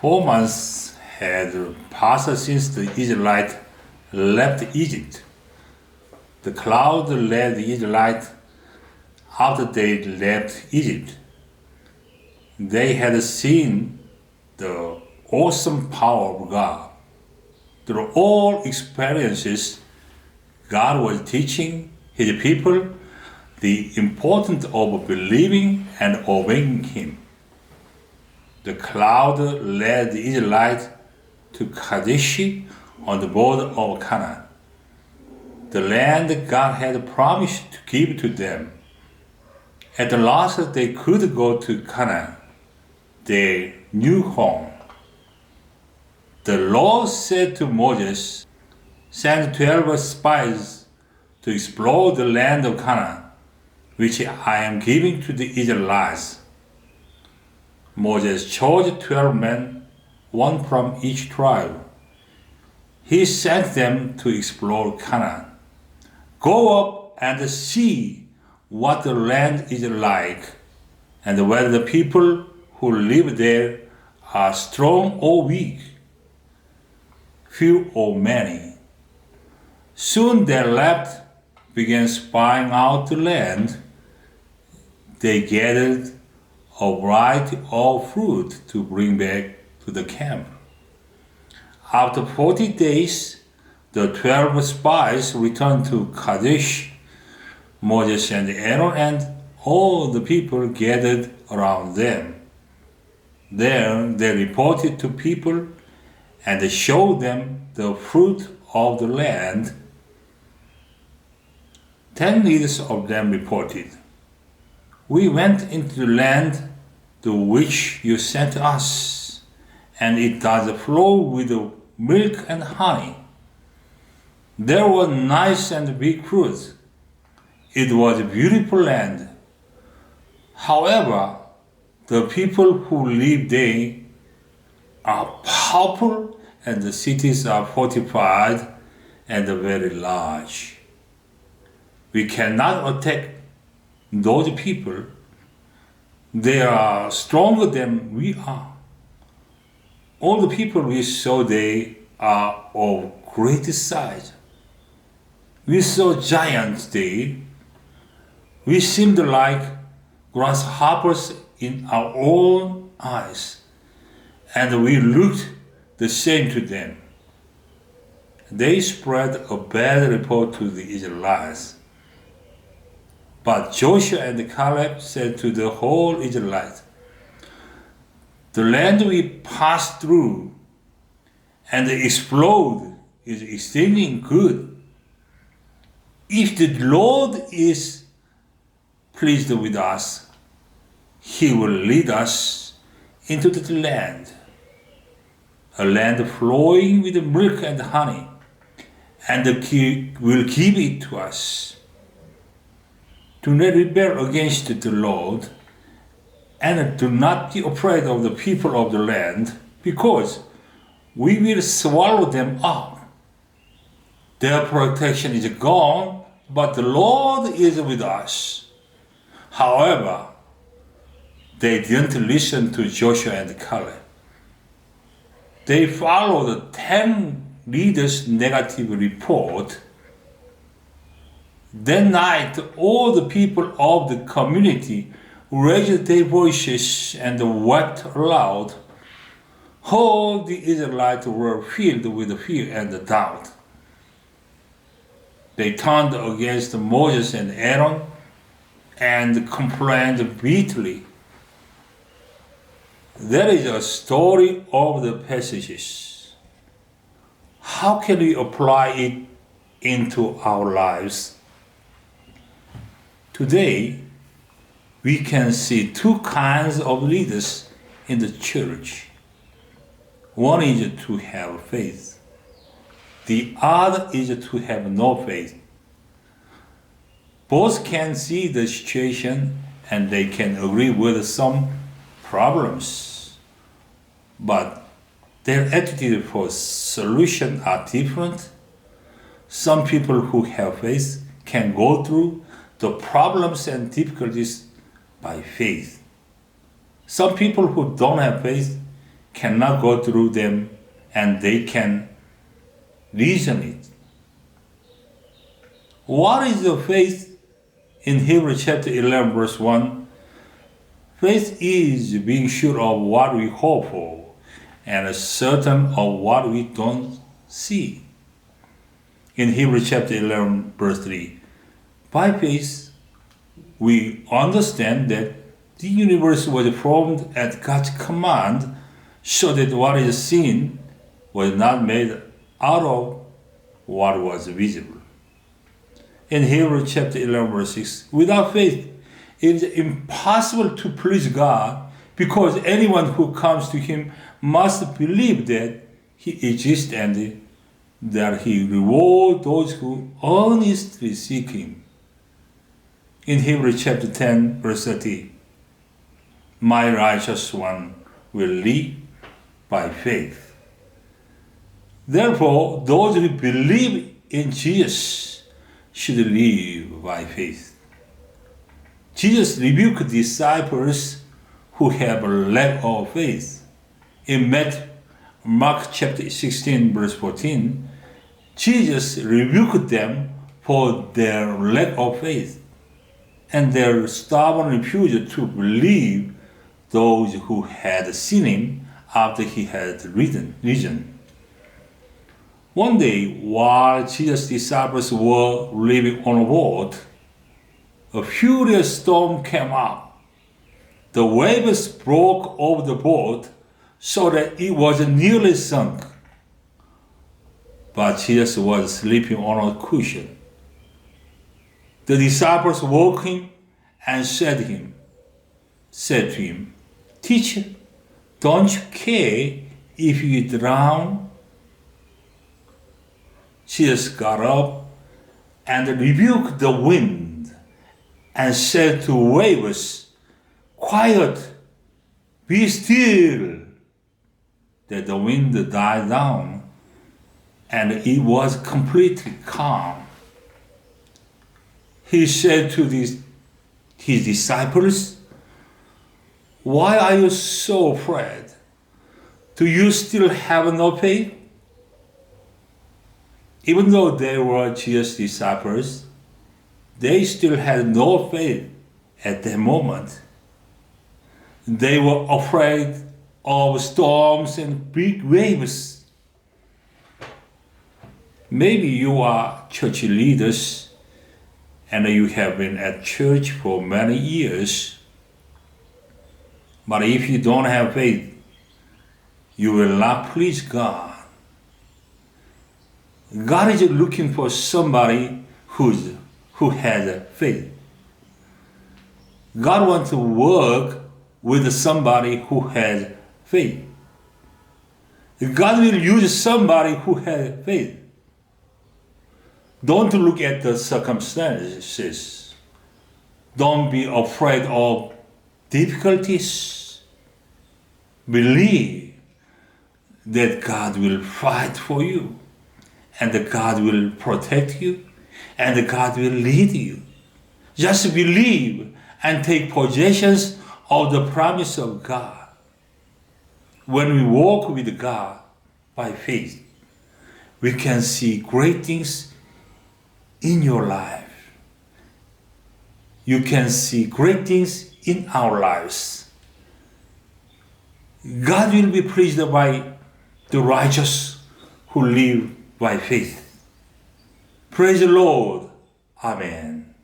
4 months had passed since the Israelites left Egypt. The cloud led the Israelites after they left Egypt. They had seen the awesome power of God. Through all experiences, God was teaching His people the importance of believing and obeying Him. The cloud led the Israelites to Kadesh on the border of Canaan, the land God had promised to give to them. At last they could go to Canaan, their new home. The Lord said to Moses, "Send 12 spies to explore the land of Canaan, which I am giving to the Israelites." Moses chose 12 men, one from each tribe. He sent them to explore Canaan. "Go up and see what the land is like, and whether the people who live there are strong or weak, few or many." Soon they left, began spying out the land. They gathered a variety of fruit to bring back to the camp. After 40 days, the 12 spies returned to Kadesh. Moses and Aaron and all the people gathered around them. There they reported to people and showed them the fruit of the land. 10 leaders of them reported, "We went into the land to which you sent us, and it does flow with milk and honey. There was nice and big fruit. It was a beautiful land. However, the people who live there are powerful, and the cities are fortified and very large. We cannot attack those people. They are stronger than we are. All the people we saw there are of great size. We saw giants there. We seemed like grasshoppers in our own eyes, and we looked the same to them." They spread a bad report to the Israelites. But Joshua and Caleb said to the whole Israelites, "The land we passed through and explored is extremely good. If the Lord is pleased with us, He will lead us into the land, a land flowing with milk and honey, and He will give it to us. Do not rebel against the Lord, and do not be afraid of the people of the land, because we will swallow them up. Their protection is gone, but the Lord is with us." However, they didn't listen to Joshua and Caleb. They followed the 10 leaders' negative report. That night, all the people of the community raised their voices and wept aloud. All the Israelites were filled with fear and doubt. They turned against Moses and Aaron and complained bitterly. That is a story of the passages. How can we apply it into our lives? Today, we can see two kinds of leaders in the church. One is to have faith. The other is to have no faith. Both can see the situation and they can agree with some problems, but their attitude for solution are different. Some people who have faith can go through the problems and difficulties by faith. Some people who don't have faith cannot go through them and they can reason it. What is the faith in Hebrews chapter 11 verse 1? Faith is being sure of what we hope for and certain of what we don't see. In Hebrews chapter 11 verse 3, by faith we understand that the universe was formed at God's command, so that what is seen was not made out of what was visible. In Hebrews chapter 11 verse 6, without faith it is impossible to please God, because anyone who comes to Him must believe that He exists and that He rewards those who earnestly seek Him. In Hebrews chapter 10 verse 30, my righteous one will live by faith. Therefore, those who believe in Jesus should live by faith. Jesus rebuked disciples who have a lack of faith. In Mark chapter 16 verse 14, Jesus rebuked them for their lack of faith and their stubborn refusal to believe those who had seen Him after He had risen. One day, while Jesus' disciples were living on a boat, a furious storm came up. The waves broke over the boat so that it was nearly sunk. But Jesus was sleeping on a cushion. The disciples woke Him and said to him, Teacher, don't you care if you drown? Jesus got up and rebuked the wind and said to waves, Quiet, be still. That the wind died down and it was completely calm. He said to his disciples, Why are you so afraid? Do you still have no faith? Even though they were Jesus' disciples, they still had no faith at that moment. They were afraid of storms and big waves. Maybe you are church leaders and you have been at church for many years. But if you don't have faith, you will not please God. God is looking for somebody who has faith. God wants to work with somebody who has faith. God will use somebody who has faith. Don't look at the circumstances. Don't be afraid of difficulties. Believe that God will fight for you, and that God will protect you, and that God will lead you. Just believe and take possession of the promise of God. When we walk with God by faith, we can see great things in your life. You can see great things in our lives. God will be pleased by the righteous who live by faith. Praise the Lord. Amen.